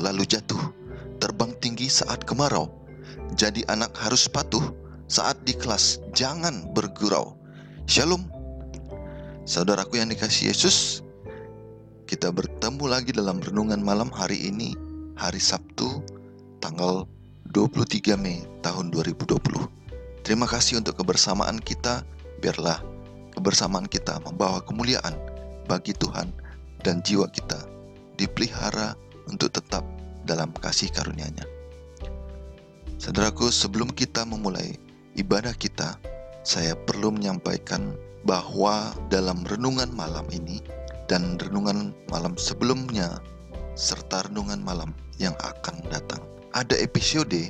lalu jatuh, terbang tinggi saat kemarau. Jadi anak harus patuh saat di kelas, jangan bergurau. Shalom. Saudaraku yang dikasihi Yesus, kita bertemu lagi dalam renungan malam hari ini, hari Sabtu, tanggal 23 Mei tahun 2020. Terima kasih untuk kebersamaan kita. Biarlah kebersamaan kita membawa kemuliaan bagi Tuhan dan jiwa kita dipelihara untuk tetap dalam kasih karunia-Nya. Saudaraku, sebelum kita memulai ibadah kita, saya perlu menyampaikan bahwa dalam renungan malam ini dan renungan malam sebelumnya serta renungan malam yang akan datang, ada episode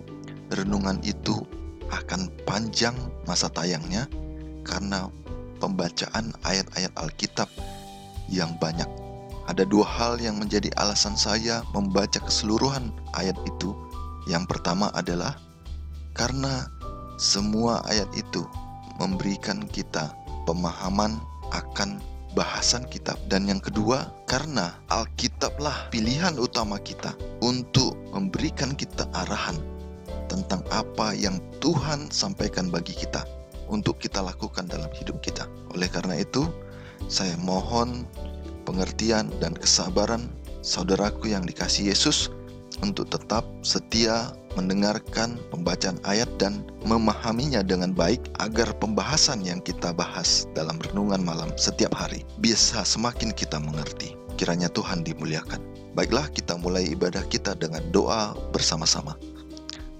renungan itu akan panjang masa tayangnya karena pembacaan ayat-ayat Alkitab yang banyak. Ada dua hal yang menjadi alasan saya membaca keseluruhan ayat itu. Yang pertama adalah karena semua ayat itu memberikan kita pemahaman akan bahasan kitab. Dan yang kedua, karena Alkitablah pilihan utama kita untuk memberikan kita arahan tentang apa yang Tuhan sampaikan bagi kita untuk kita lakukan dalam hidup kita. Oleh karena itu, saya mohon pengertian dan kesabaran saudaraku yang dikasihi Yesus untuk tetap setia mendengarkan pembacaan ayat dan memahaminya dengan baik agar pembahasan yang kita bahas dalam renungan malam setiap hari bisa semakin kita mengerti. Kiranya Tuhan dimuliakan. Baiklah, kita mulai ibadah kita dengan doa bersama-sama.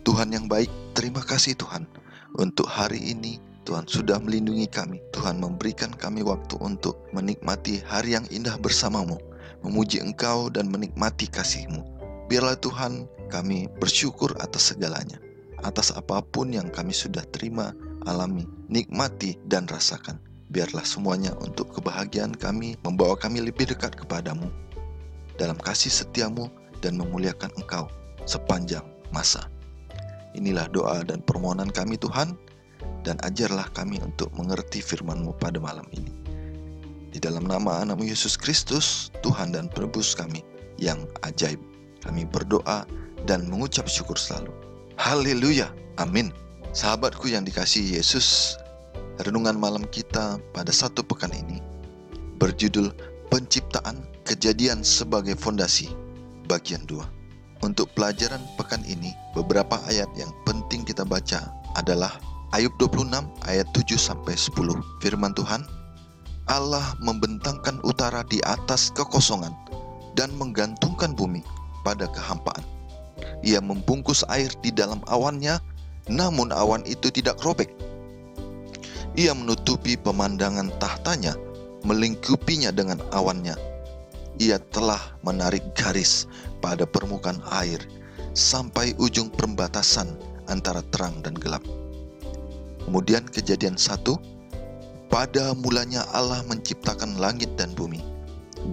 Tuhan yang baik, terima kasih Tuhan untuk hari ini. Tuhan sudah melindungi kami. Tuhan memberikan kami waktu untuk menikmati hari yang indah bersamamu, memuji Engkau dan menikmati kasih-Mu. Biarlah Tuhan, kami bersyukur atas segalanya, atas apapun yang kami sudah terima, alami, nikmati dan rasakan. Biarlah semuanya untuk kebahagiaan kami, membawa kami lebih dekat kepadamu dalam kasih setiamu dan memuliakan Engkau sepanjang masa. Inilah doa dan permohonan kami Tuhan, dan ajarlah kami untuk mengerti firman-Mu pada malam ini. Di dalam nama anak-Mu Yesus Kristus, Tuhan dan Penebus kami yang ajaib, kami berdoa dan mengucap syukur selalu. Haleluya, amin. Sahabatku yang dikasihi Yesus, renungan malam kita pada satu pekan ini berjudul Penciptaan Kejadian sebagai Fondasi, bagian 2. Untuk pelajaran pekan ini, beberapa ayat yang penting kita baca adalah Ayub 26 ayat 7-10. Firman Tuhan, Allah membentangkan utara di atas kekosongan dan menggantungkan bumi pada kehampaan. Ia membungkus air di dalam awannya, namun awan itu tidak robek. Ia menutupi pemandangan tahtanya, melingkupinya dengan awannya. Ia telah menarik garis pada permukaan air sampai ujung perbatasan antara terang dan gelap. Kemudian Kejadian 1, pada mulanya Allah menciptakan langit dan bumi.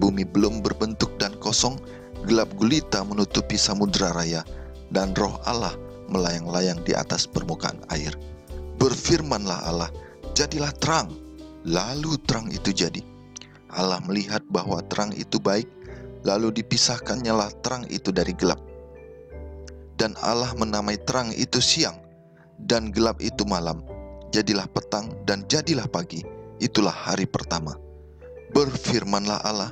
Bumi belum berbentuk dan kosong, gelap gulita menutupi samudera raya, dan roh Allah melayang-layang di atas permukaan air. Berfirmanlah Allah, jadilah terang, lalu terang itu jadi. Allah melihat bahwa terang itu baik, lalu dipisahkannyalah terang itu dari gelap. Dan Allah menamai terang itu siang, dan gelap itu malam. Jadilah petang dan jadilah pagi, itulah hari pertama. Berfirmanlah Allah,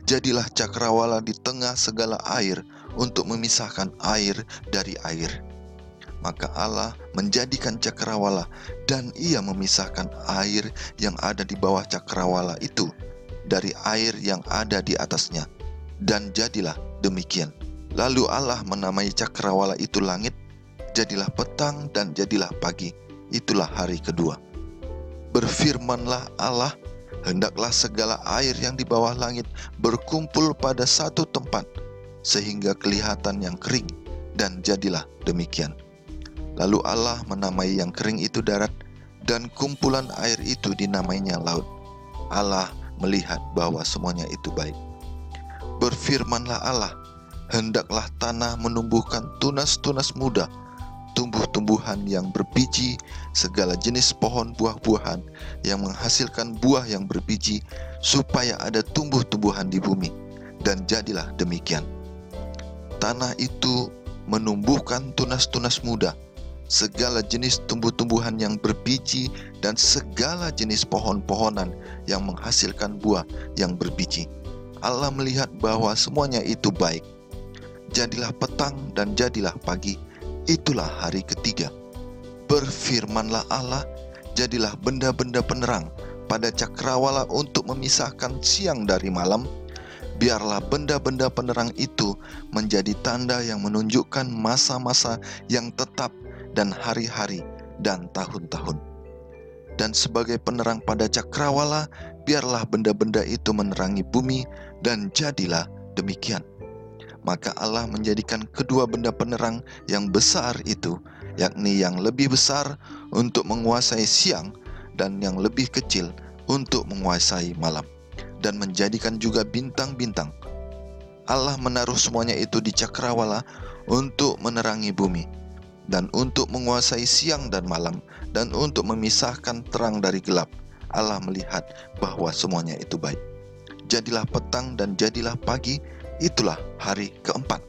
jadilah cakrawala di tengah segala air untuk memisahkan air dari air. Maka Allah menjadikan cakrawala dan ia memisahkan air yang ada di bawah cakrawala itu dari air yang ada di atasnya. Dan jadilah demikian. Lalu Allah menamai cakrawala itu langit, jadilah petang dan jadilah pagi, itulah hari kedua. Berfirmanlah Allah, hendaklah segala air yang di bawah langit berkumpul pada satu tempat, sehingga kelihatan yang kering, dan jadilah demikian. Lalu Allah menamai yang kering itu darat, dan kumpulan air itu dinamainya laut. Allah melihat bahwa semuanya itu baik. Berfirmanlah Allah, hendaklah tanah menumbuhkan tunas-tunas muda, tumbuh-tumbuhan yang berbiji, segala jenis pohon buah-buahan yang menghasilkan buah yang berbiji, supaya ada tumbuh-tumbuhan di bumi. Dan jadilah demikian. Tanah itu menumbuhkan tunas-tunas muda, segala jenis tumbuh-tumbuhan yang berbiji, dan segala jenis pohon-pohonan yang menghasilkan buah yang berbiji. Allah melihat bahwa semuanya itu baik. Jadilah petang dan jadilah pagi, itulah hari ketiga. Berfirmanlah Allah, jadilah benda-benda penerang pada cakrawala untuk memisahkan siang dari malam. Biarlah benda-benda penerang itu menjadi tanda yang menunjukkan masa-masa yang tetap dan hari-hari dan tahun-tahun. Dan sebagai penerang pada cakrawala, biarlah benda-benda itu menerangi bumi, dan jadilah demikian. Maka Allah menjadikan kedua benda penerang yang besar itu, yakni yang lebih besar untuk menguasai siang dan yang lebih kecil untuk menguasai malam, dan menjadikan juga bintang-bintang. Allah menaruh semuanya itu di cakrawala untuk menerangi bumi, dan untuk menguasai siang dan malam, dan untuk memisahkan terang dari gelap. Allah melihat bahwa semuanya itu baik. Jadilah petang dan jadilah pagi, itulah hari keempat.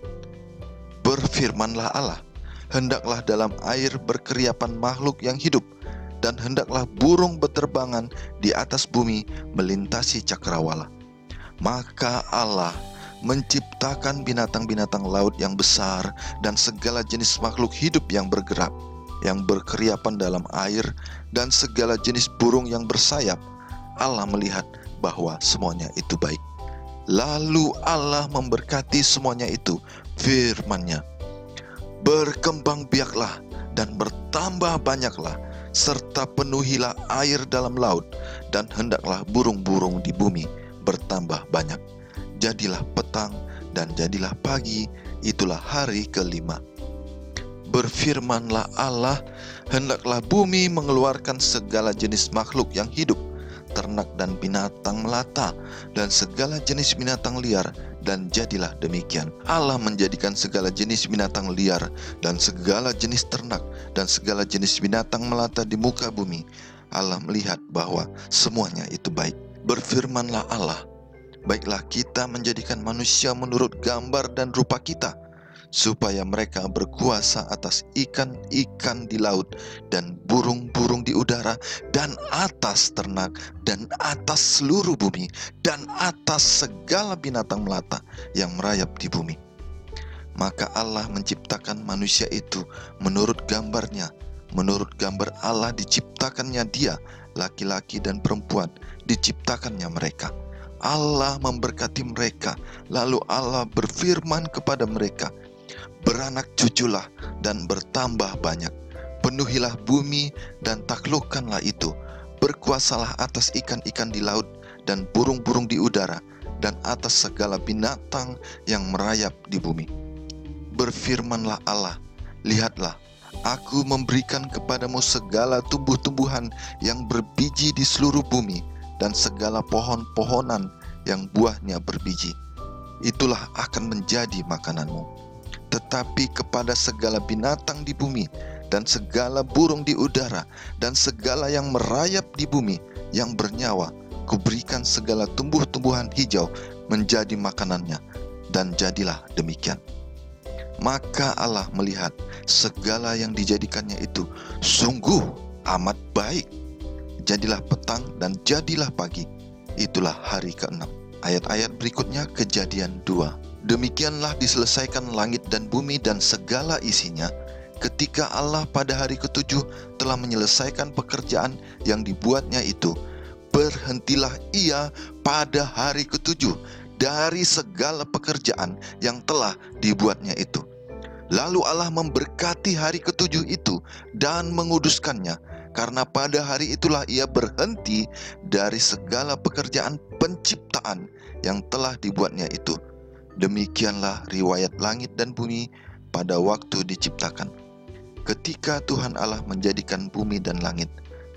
Berfirmanlah Allah, hendaklah dalam air berkeriapan makhluk yang hidup, dan hendaklah burung beterbangan di atas bumi melintasi cakrawala. Maka Allah menciptakan binatang-binatang laut yang besar dan segala jenis makhluk hidup yang bergerak, yang berkeriapan dalam air, dan segala jenis burung yang bersayap. Allah melihat bahwa semuanya itu baik. Lalu Allah memberkati semuanya itu, firman-Nya, berkembang biaklah dan bertambah banyaklah, serta penuhilah air dalam laut, dan hendaklah burung-burung di bumi bertambah banyak. Jadilah petang dan jadilah pagi, itulah hari kelima. Berfirmanlah Allah, hendaklah bumi mengeluarkan segala jenis makhluk yang hidup, ternak dan binatang melata, dan segala jenis binatang liar, dan jadilah demikian. Allah menjadikan segala jenis binatang liar, dan segala jenis ternak, dan segala jenis binatang melata di muka bumi. Allah melihat bahwa semuanya itu baik. Berfirmanlah Allah, baiklah kita menjadikan manusia menurut gambar dan rupa kita, supaya mereka berkuasa atas ikan-ikan di laut, dan burung-burung di udara, dan atas ternak, dan atas seluruh bumi, dan atas segala binatang melata yang merayap di bumi. Maka Allah menciptakan manusia itu menurut gambarnya. Menurut gambar Allah diciptakannya dia, laki-laki dan perempuan diciptakannya mereka. Allah memberkati mereka, lalu Allah berfirman kepada mereka, beranak cuculah dan bertambah banyak, penuhilah bumi dan taklukkanlah itu, berkuasalah atas ikan-ikan di laut dan burung-burung di udara, dan atas segala binatang yang merayap di bumi. Berfirmanlah Allah, lihatlah, aku memberikan kepadamu segala tumbuh-tumbuhan yang berbiji di seluruh bumi, dan segala pohon-pohonan yang buahnya berbiji. Itulah akan menjadi makananmu. Tetapi kepada segala binatang di bumi, dan segala burung di udara, dan segala yang merayap di bumi yang bernyawa, kuberikan segala tumbuh-tumbuhan hijau menjadi makanannya. Dan jadilah demikian. Maka Allah melihat segala yang dijadikannya itu sungguh amat baik. Jadilah petang dan jadilah pagi, itulah hari keenam. Ayat-ayat berikutnya Kejadian 2. Demikianlah diselesaikan langit dan bumi dan segala isinya, ketika Allah pada hari ketujuh telah menyelesaikan pekerjaan yang dibuatnya itu. Berhentilah Ia pada hari ketujuh dari segala pekerjaan yang telah dibuatnya itu. Lalu Allah memberkati hari ketujuh itu dan menguduskannya, karena pada hari itulah Ia berhenti dari segala pekerjaan penciptaan yang telah dibuatnya itu. Demikianlah riwayat langit dan bumi pada waktu diciptakan. Ketika Tuhan Allah menjadikan bumi dan langit,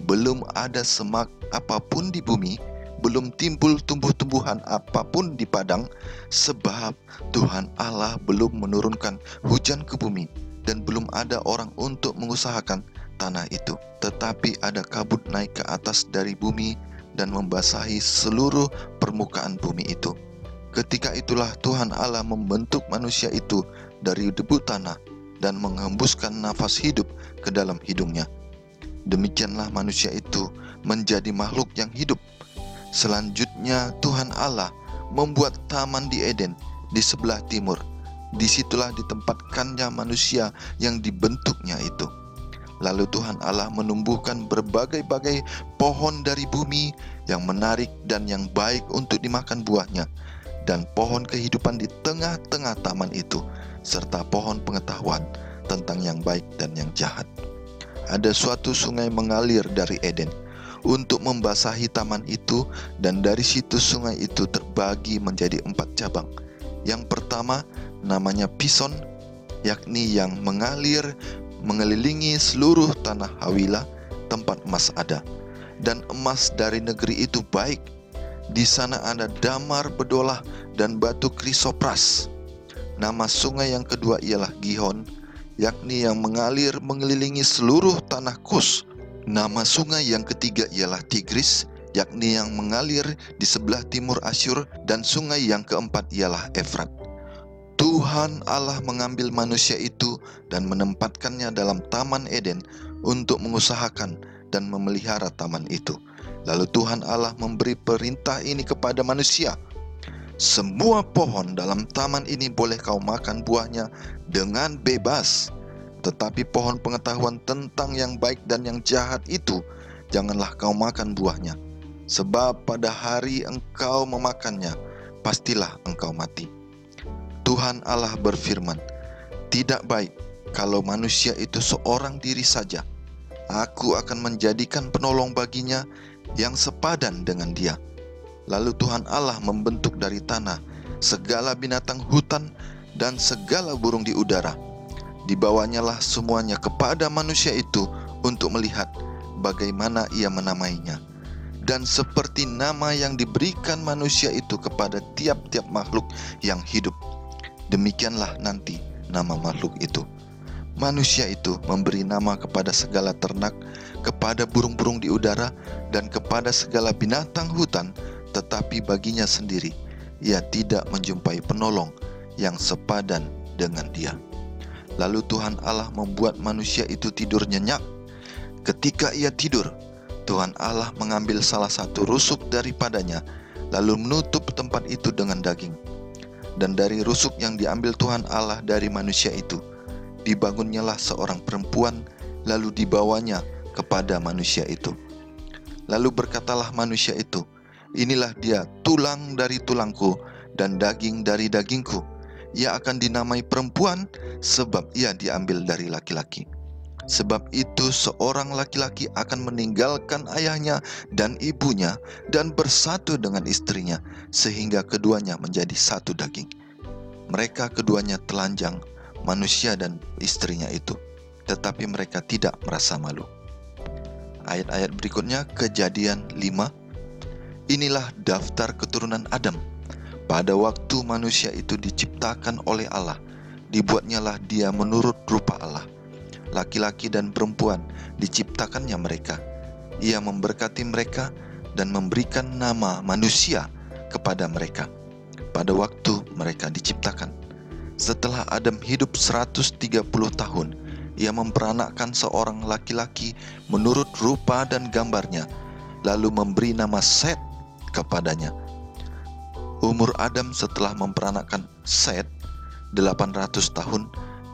belum ada semak apapun di bumi, belum timbul tumbuh-tumbuhan apapun di padang, sebab Tuhan Allah belum menurunkan hujan ke bumi, dan belum ada orang untuk mengusahakan tanah itu. Tetapi ada kabut naik ke atas dari bumi dan membasahi seluruh permukaan bumi itu. Ketika itulah Tuhan Allah membentuk manusia itu dari debu tanah dan menghembuskan nafas hidup ke dalam hidungnya. Demikianlah manusia itu menjadi makhluk yang hidup. Selanjutnya Tuhan Allah membuat taman di Eden di sebelah timur. Disitulah ditempatkannya manusia yang dibentuknya itu. Lalu Tuhan Allah menumbuhkan berbagai-bagai pohon dari bumi yang menarik dan yang baik untuk dimakan buahnya, dan pohon kehidupan di tengah-tengah taman itu, serta pohon pengetahuan tentang yang baik dan yang jahat. Ada suatu sungai mengalir dari Eden untuk membasahi taman itu, dan dari situ sungai itu terbagi menjadi 4 cabang. Yang pertama namanya Pison, yakni yang mengalir mengelilingi seluruh tanah Hawilah, tempat emas ada. Dan emas dari negeri itu baik. Di sana ada damar bedolah dan batu krisopras. Nama sungai yang kedua ialah Gihon, yakni yang mengalir mengelilingi seluruh tanah Kus. Nama sungai yang ketiga ialah Tigris, yakni yang mengalir di sebelah timur Asyur. Dan sungai yang keempat ialah Efrat. Tuhan Allah mengambil manusia itu dan menempatkannya dalam Taman Eden untuk mengusahakan dan memelihara taman itu. Lalu Tuhan Allah memberi perintah ini kepada manusia: semua pohon dalam taman ini boleh kau makan buahnya dengan bebas, tetapi pohon pengetahuan tentang yang baik dan yang jahat itu janganlah kau makan buahnya, sebab pada hari engkau memakannya, pastilah engkau mati. Tuhan Allah berfirman, tidak baik kalau manusia itu seorang diri saja. Aku akan menjadikan penolong baginya yang sepadan dengan dia. Lalu Tuhan Allah membentuk dari tanah segala binatang hutan dan segala burung di udara. Dibawanyalah semuanya kepada manusia itu untuk melihat bagaimana ia menamainya. Dan seperti nama yang diberikan manusia itu kepada tiap-tiap makhluk yang hidup, demikianlah nanti nama makhluk itu. Manusia itu memberi nama kepada segala ternak, kepada burung-burung di udara, dan kepada segala binatang hutan, tetapi baginya sendiri ia tidak menjumpai penolong yang sepadan dengan dia. Lalu Tuhan Allah membuat manusia itu tidur nyenyak. Ketika ia tidur, Tuhan Allah mengambil salah satu rusuk daripadanya, lalu menutup tempat itu dengan daging. Dan dari rusuk yang diambil Tuhan Allah dari manusia itu, dibangunnyalah seorang perempuan, lalu dibawanya kepada manusia itu. Lalu berkatalah manusia itu, inilah dia, tulang dari tulangku dan daging dari dagingku. Ia akan dinamai perempuan, sebab ia diambil dari laki-laki. Sebab itu seorang laki-laki akan meninggalkan ayahnya dan ibunya dan bersatu dengan istrinya, sehingga keduanya menjadi satu daging. Mereka keduanya telanjang, manusia dan istrinya itu, tetapi mereka tidak merasa malu. Ayat-ayat berikutnya, Kejadian 5. Inilah daftar keturunan Adam. Pada waktu manusia itu diciptakan oleh Allah, dibuatnyalah dia menurut rupa Allah. Laki-laki dan perempuan diciptakannya mereka. Ia memberkati mereka dan memberikan nama manusia kepada mereka pada waktu mereka diciptakan. Setelah Adam hidup 130 tahun, ia memperanakkan seorang laki-laki menurut rupa dan gambarnya, lalu memberi nama Set kepadanya. Umur Adam setelah memperanakkan Set 800 tahun,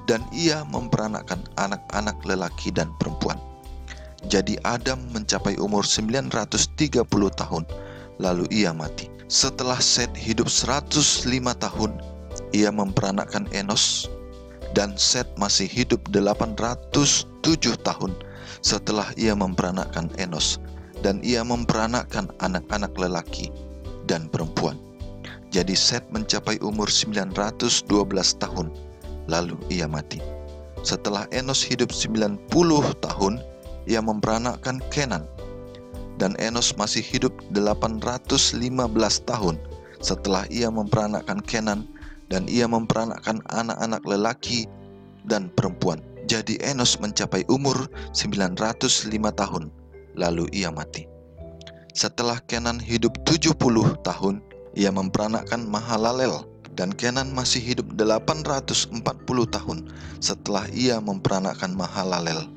dan ia memperanakkan anak-anak lelaki dan perempuan. Jadi Adam mencapai umur 930 tahun, lalu ia mati. Setelah Set hidup 105 tahun, ia memperanakkan Enos, dan Set masih hidup 807 tahun setelah ia memperanakkan Enos, dan ia memperanakkan anak-anak lelaki dan perempuan. Jadi Set mencapai umur 912 tahun, lalu ia mati. Setelah Enos hidup 90 tahun, ia memperanakkan Kenan, dan Enos masih hidup 815 tahun setelah ia memperanakkan Kenan, dan ia memperanakkan anak-anak lelaki dan perempuan. Jadi Enos mencapai umur 905 tahun, lalu ia mati. Setelah Kenan hidup 70 tahun, ia memperanakkan Mahalalel. Dan Kenan masih hidup 840 tahun setelah ia memperanakkan Mahalalel.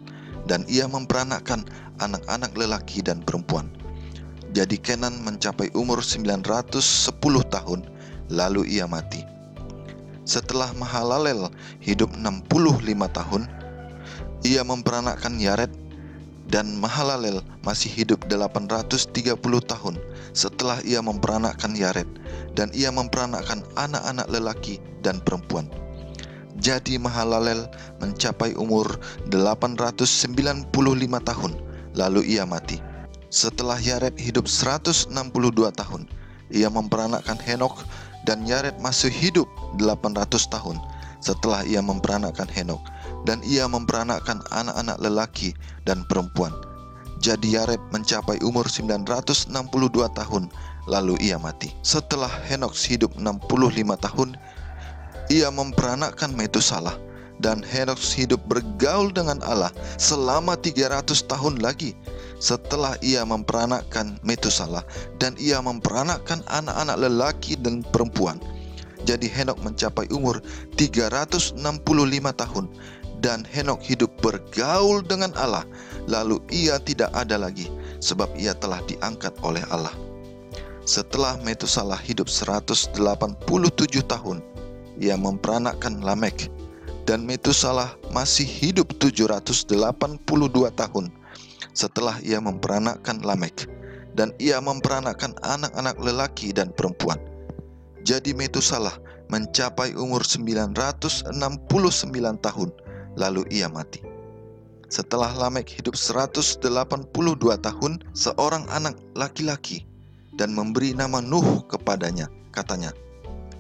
Dan ia memperanakkan anak-anak lelaki dan perempuan. Jadi Kenan mencapai umur 910 tahun, lalu ia mati. Setelah Mahalalel hidup 65 tahun, ia memperanakkan Yared. Dan Mahalalel masih hidup 830 tahun setelah ia memperanakkan Yared. Dan ia memperanakkan anak-anak lelaki dan perempuan. Jadi Mahalalel mencapai umur 895 tahun, lalu ia mati. Setelah Yared hidup 162 tahun, ia memperanakkan Henokh. Dan Yared masih hidup 800 tahun setelah ia memperanakkan Henokh. Dan ia memperanakkan anak-anak lelaki dan perempuan. Jadi Yared mencapai umur 962 tahun, lalu ia mati. Setelah Henokh hidup 65 tahun, ia memperanakkan Metusalah. Dan Henokh hidup bergaul dengan Allah selama 300 tahun lagi setelah ia memperanakkan Metusalah. Dan ia memperanakkan anak-anak lelaki dan perempuan. Jadi Henokh mencapai umur 365 tahun. Dan Henokh hidup bergaul dengan Allah, lalu ia tidak ada lagi, sebab ia telah diangkat oleh Allah. Setelah Metusalah hidup 187 tahun, ia memperanakkan Lamek. Dan Metusalah masih hidup 782 tahun setelah ia memperanakkan Lamek. Dan ia memperanakkan anak-anak lelaki dan perempuan. Jadi Metusalah mencapai umur 969 tahun, lalu ia mati. Setelah Lamek hidup 182 tahun, seorang anak laki-laki dan memberi nama Nuh kepadanya. Katanya,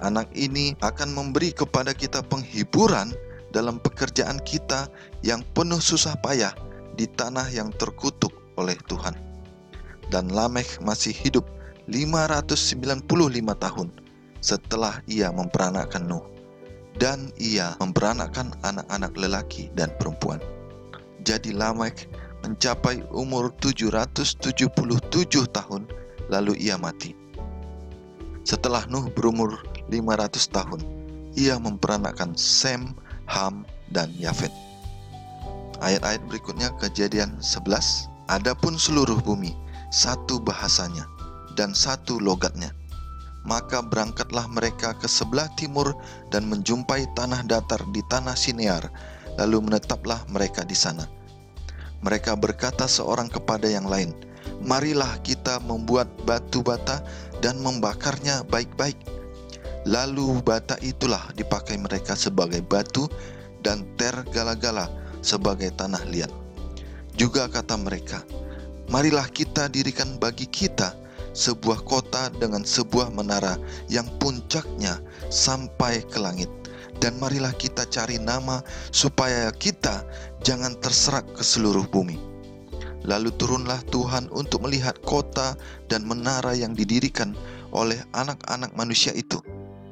anak ini akan memberi kepada kita penghiburan dalam pekerjaan kita yang penuh susah payah di tanah yang terkutuk oleh Tuhan. Dan Lamek masih hidup 595 tahun setelah ia memperanakkan Nuh. Dan ia memperanakkan anak-anak lelaki dan perempuan. Jadi Lamek mencapai umur 777 tahun, lalu ia mati. Setelah Nuh berumur 500 tahun, ia memperanakkan Sem, Ham, dan Yafet. Ayat-ayat berikutnya Kejadian 11. Adapun seluruh bumi, satu bahasanya dan satu logatnya. Maka berangkatlah mereka ke sebelah timur dan menjumpai tanah datar di tanah Sinear, lalu menetaplah mereka di sana. Mereka berkata seorang kepada yang lain, marilah kita membuat batu bata dan membakarnya baik-baik. Lalu bata itulah dipakai mereka sebagai batu dan tergala-gala sebagai tanah liat. Juga kata mereka, marilah kita dirikan bagi kita sebuah kota dengan sebuah menara yang puncaknya sampai ke langit. Dan marilah kita cari nama supaya kita jangan terserak ke seluruh bumi. Lalu turunlah Tuhan untuk melihat kota dan menara yang didirikan oleh anak-anak manusia itu.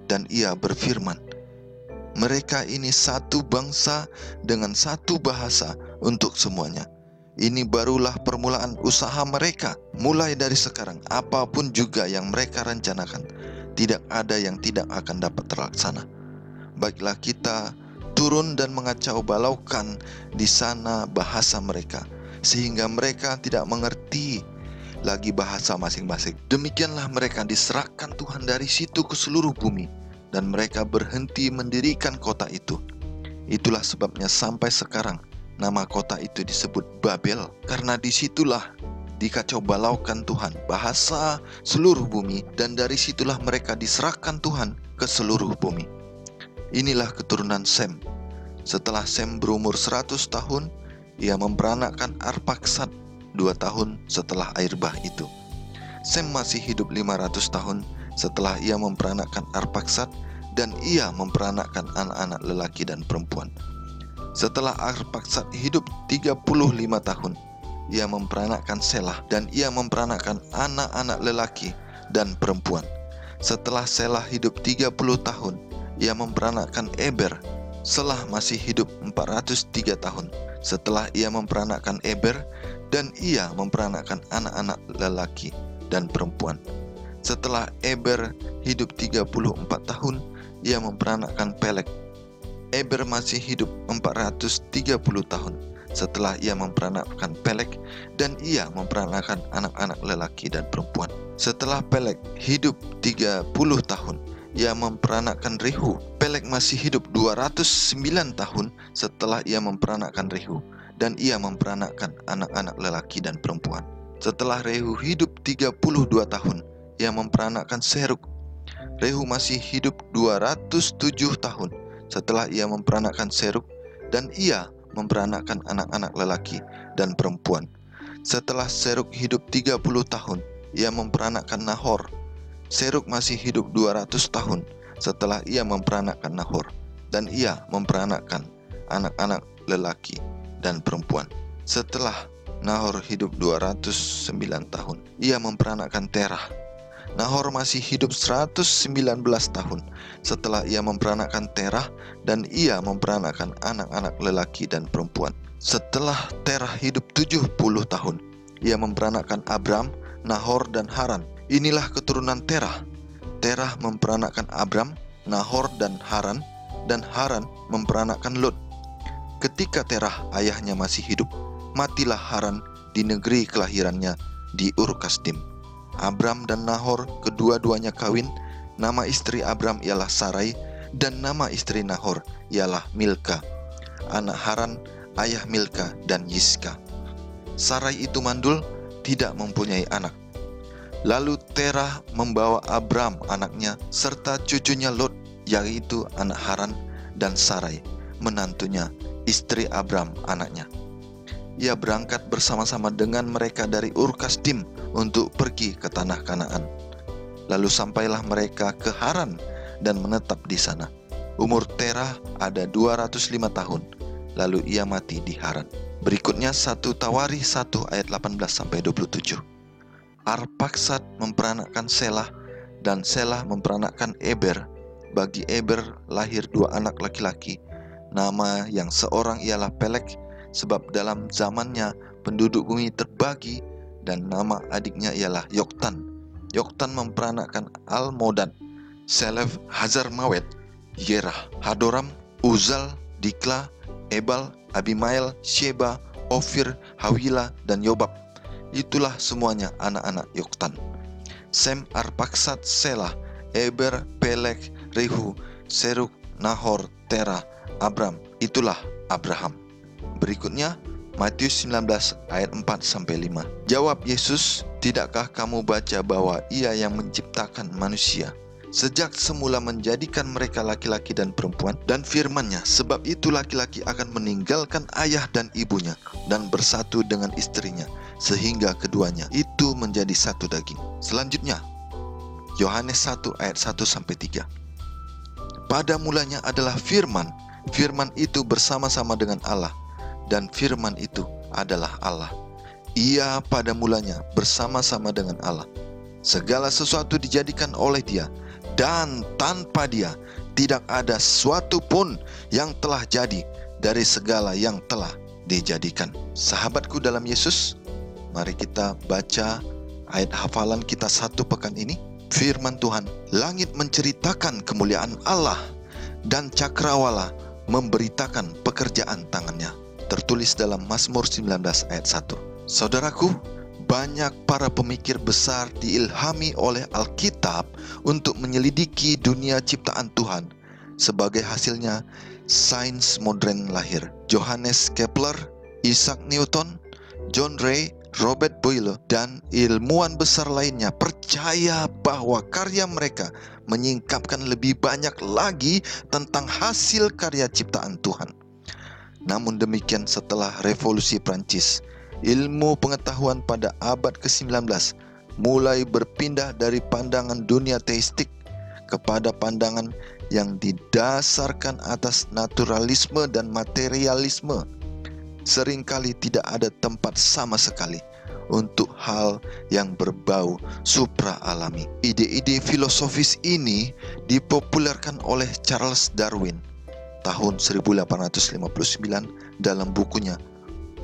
Dan ia berfirman, mereka ini satu bangsa dengan satu bahasa untuk semuanya. Ini barulah permulaan usaha mereka. Mulai dari sekarang, apapun juga yang mereka rencanakan, tidak ada yang tidak akan dapat terlaksana. Baiklah kita turun dan mengacau balaukan di sana bahasa mereka, sehingga mereka tidak mengerti lagi bahasa masing-masing. Demikianlah mereka diserahkan Tuhan dari situ ke seluruh bumi, dan mereka berhenti mendirikan kota itu. Itulah sebabnya sampai sekarang nama kota itu disebut Babel, karena disitulah dikacau balaukan Tuhan bahasa seluruh bumi, dan dari situlah mereka diserahkan Tuhan ke seluruh bumi. Inilah keturunan Sem. Setelah Sem berumur 100 tahun, ia memperanakkan Arpaksad 2 tahun setelah air bah itu. Sem masih hidup 500 tahun setelah ia memperanakkan Arpaksad, dan ia memperanakkan anak-anak lelaki dan perempuan. Setelah Arpaksad hidup 35 tahun, ia memperanakkan Selah, dan ia memperanakkan anak-anak lelaki dan perempuan. Setelah Selah hidup 30 tahun, ia memperanakkan Eber. Selah masih hidup 403 tahun setelah ia memperanakkan Eber, dan ia memperanakkan anak-anak lelaki dan perempuan. Setelah Eber hidup 34 tahun, ia memperanakkan Peleg. Eber masih hidup 430 tahun setelah ia memperanakkan Peleg, dan ia memperanakkan anak-anak lelaki dan perempuan. Setelah Peleg hidup 30 tahun, ia memperanakkan Rehu. Peleg masih hidup 209 tahun setelah ia memperanakkan Rehu, dan ia memperanakkan anak-anak lelaki dan perempuan. Setelah Rehu hidup 32 tahun, ia memperanakkan Serug. Rehu masih hidup 207 tahun setelah ia memperanakkan Serug, dan ia memperanakkan anak-anak lelaki dan perempuan. Setelah Serug hidup 30 tahun, ia memperanakkan Nahor. Serug masih hidup 200 tahun setelah ia memperanakkan Nahor, dan ia memperanakkan anak-anak lelaki dan perempuan. Setelah Nahor hidup 209 tahun, ia memperanakkan Terah. Nahor masih hidup 119 tahun setelah ia memperanakkan Terah, dan ia memperanakkan anak-anak lelaki dan perempuan. Setelah Terah hidup 70 tahun, ia memperanakkan Abram, Nahor, dan Haran. Inilah keturunan Terah. Terah memperanakkan Abram, Nahor, dan Haran memperanakkan Lot. Ketika Terah ayahnya masih hidup, matilah Haran di negeri kelahirannya di Ur Kasdim. Abram dan Nahor kedua-duanya kawin. Nama istri Abram ialah Sarai, dan nama istri Nahor ialah Milka. Anak Haran, ayah Milka dan Yiska. Sarai itu mandul, tidak mempunyai anak. Lalu Terah membawa Abram anaknya serta cucunya Lot, yaitu anak Haran, dan Sarai menantunya, istri Abram anaknya. Ia berangkat bersama-sama dengan mereka dari Ur Kasdim untuk pergi ke tanah Kanaan. Lalu sampailah mereka ke Haran dan menetap di sana. Umur Terah ada 205 tahun, lalu ia mati di Haran. Berikutnya 1 Tawari 1 ayat 18-27. Arpaksad memperanakkan Selah, dan Selah memperanakkan Eber. Bagi Eber lahir 2 anak laki-laki. Nama yang seorang ialah Peleg, sebab dalam zamannya penduduk bumi terbagi, dan nama adiknya ialah Yoktan. Yoktan memperanakkan Almodad, Selef, Hazarmawet, Yerah, Hadoram, Uzal, Dikla, Ebal, Abimael, Sheba, Ofir, Hawila, dan Yobab. Itulah semuanya anak-anak Yoktan. Sem, Arpaksad, Selah, Eber, Peleg, Rehu, Serug, Nahor, Terah, Abram. Itulah Abraham. Berikutnya Matius 19 ayat 4-5. Jawab Yesus, "Tidakkah kamu baca bahwa Ia yang menciptakan manusia sejak semula menjadikan mereka laki-laki dan perempuan, dan firman-Nya, sebab itu laki-laki akan meninggalkan ayah dan ibunya dan bersatu dengan istrinya, sehingga keduanya itu menjadi satu daging." Selanjutnya Yohanes 1 ayat 1-3. Pada mulanya adalah firman. Firman itu bersama-sama dengan Allah, dan firman itu adalah Allah. Ia pada mulanya bersama-sama dengan Allah. Segala sesuatu dijadikan oleh Dia, dan tanpa Dia tidak ada sesuatu pun yang telah jadi dari segala yang telah dijadikan. Sahabatku dalam Yesus, mari kita baca ayat hafalan kita 1 pekan ini. Firman Tuhan, langit menceritakan kemuliaan Allah, dan cakrawala memberitakan pekerjaan tangannya. Tertulis dalam Mazmur 19 ayat 1. Saudaraku, banyak para pemikir besar diilhami oleh Alkitab untuk menyelidiki dunia ciptaan Tuhan. Sebagai hasilnya, sains modern lahir. Johannes Kepler, Isaac Newton, John Ray, Robert Boyle, dan ilmuwan besar lainnya percaya bahwa karya mereka menyingkapkan lebih banyak lagi tentang hasil karya ciptaan Tuhan. Namun demikian, setelah Revolusi Prancis, ilmu pengetahuan pada abad ke-19 mulai berpindah dari pandangan dunia teistik kepada pandangan yang didasarkan atas naturalisme dan materialisme. Seringkali tidak ada tempat sama sekali untuk hal yang berbau supra-alami. Ide-ide filosofis ini dipopulerkan oleh Charles Darwin tahun 1859 dalam bukunya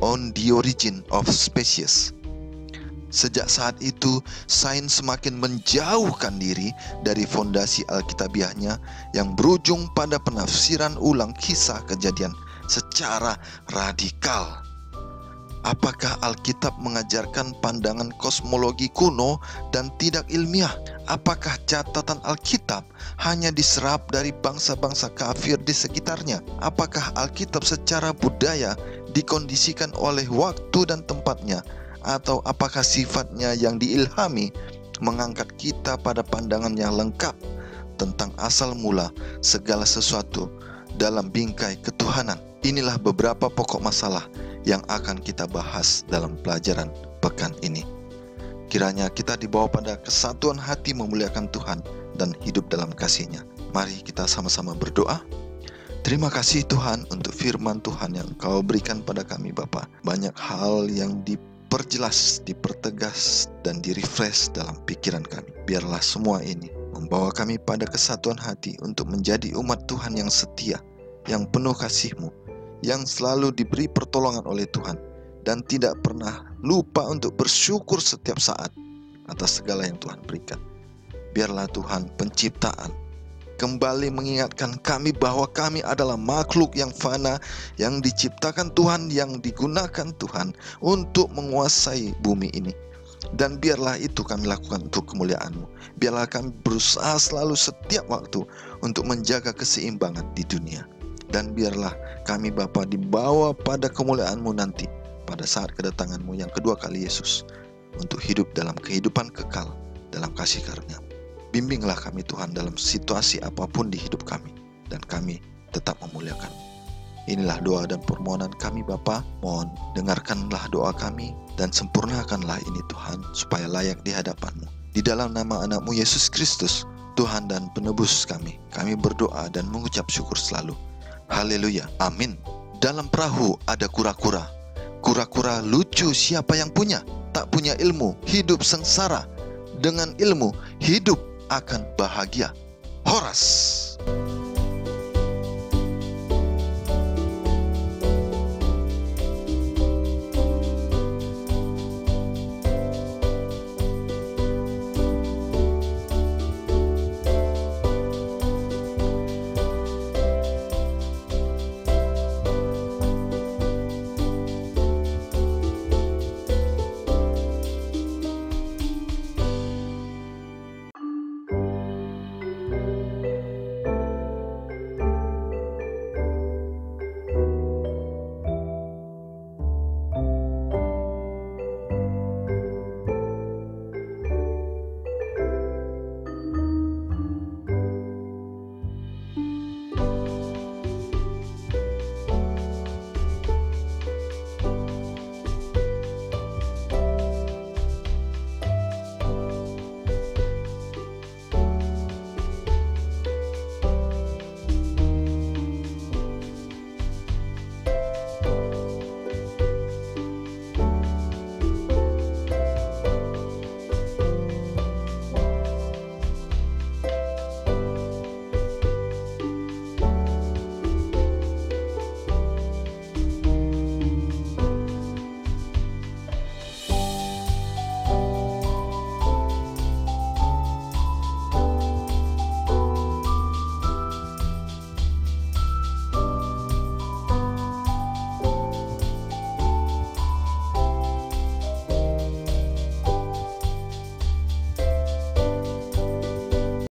On the Origin of Species. Sejak saat itu, sains semakin menjauhkan diri dari fondasi alkitabiahnya yang berujung pada penafsiran ulang kisah kejadian secara radikal. Apakah Alkitab mengajarkan pandangan kosmologi kuno dan tidak ilmiah? Apakah catatan Alkitab hanya diserap dari bangsa-bangsa kafir di sekitarnya? Apakah Alkitab secara budaya dikondisikan oleh waktu dan tempatnya? Atau apakah sifatnya yang diilhami mengangkat kita pada pandangan yang lengkap tentang asal mula segala sesuatu dalam bingkai ketuhanan? Inilah beberapa pokok masalah yang akan kita bahas dalam pelajaran pekan ini. Kiranya kita dibawa pada kesatuan hati memuliakan Tuhan dan hidup dalam kasih-Nya. Mari kita sama-sama berdoa. Terima kasih Tuhan untuk firman Tuhan yang Kau berikan pada kami Bapa. Banyak hal yang diperjelas, dipertegas, dan direfresh dalam pikiran kami. Biarlah semua ini membawa kami pada kesatuan hati untuk menjadi umat Tuhan yang setia, yang penuh kasih-Mu, yang selalu diberi pertolongan oleh Tuhan, dan tidak pernah lupa untuk bersyukur setiap saat atas segala yang Tuhan berikan. Biarlah Tuhan penciptaan kembali mengingatkan kami bahwa kami adalah makhluk yang fana, yang diciptakan Tuhan, yang digunakan Tuhan untuk menguasai bumi ini. Dan biarlah itu kami lakukan untuk kemuliaan-Mu. Biarlah kami berusaha selalu setiap waktu untuk menjaga keseimbangan di dunia. Dan biarlah kami Bapa dibawa pada kemuliaan-Mu nanti pada saat kedatangan-Mu yang kedua kali Yesus, untuk hidup dalam kehidupan kekal dalam kasih karunia. Bimbinglah kami Tuhan dalam situasi apapun di hidup kami, dan kami tetap memuliakan. Inilah doa dan permohonan kami Bapa. Mohon dengarkanlah doa kami dan sempurnakanlah ini Tuhan, supaya layak di hadapan-Mu. Di dalam nama anak-Mu Yesus Kristus, Tuhan dan penebus kami berdoa dan mengucap syukur selalu. Haleluya, amin. Dalam perahu ada kura-kura. Kura-kura lucu siapa yang punya? Tak punya ilmu, hidup sengsara. Dengan ilmu, hidup akan bahagia. Horas.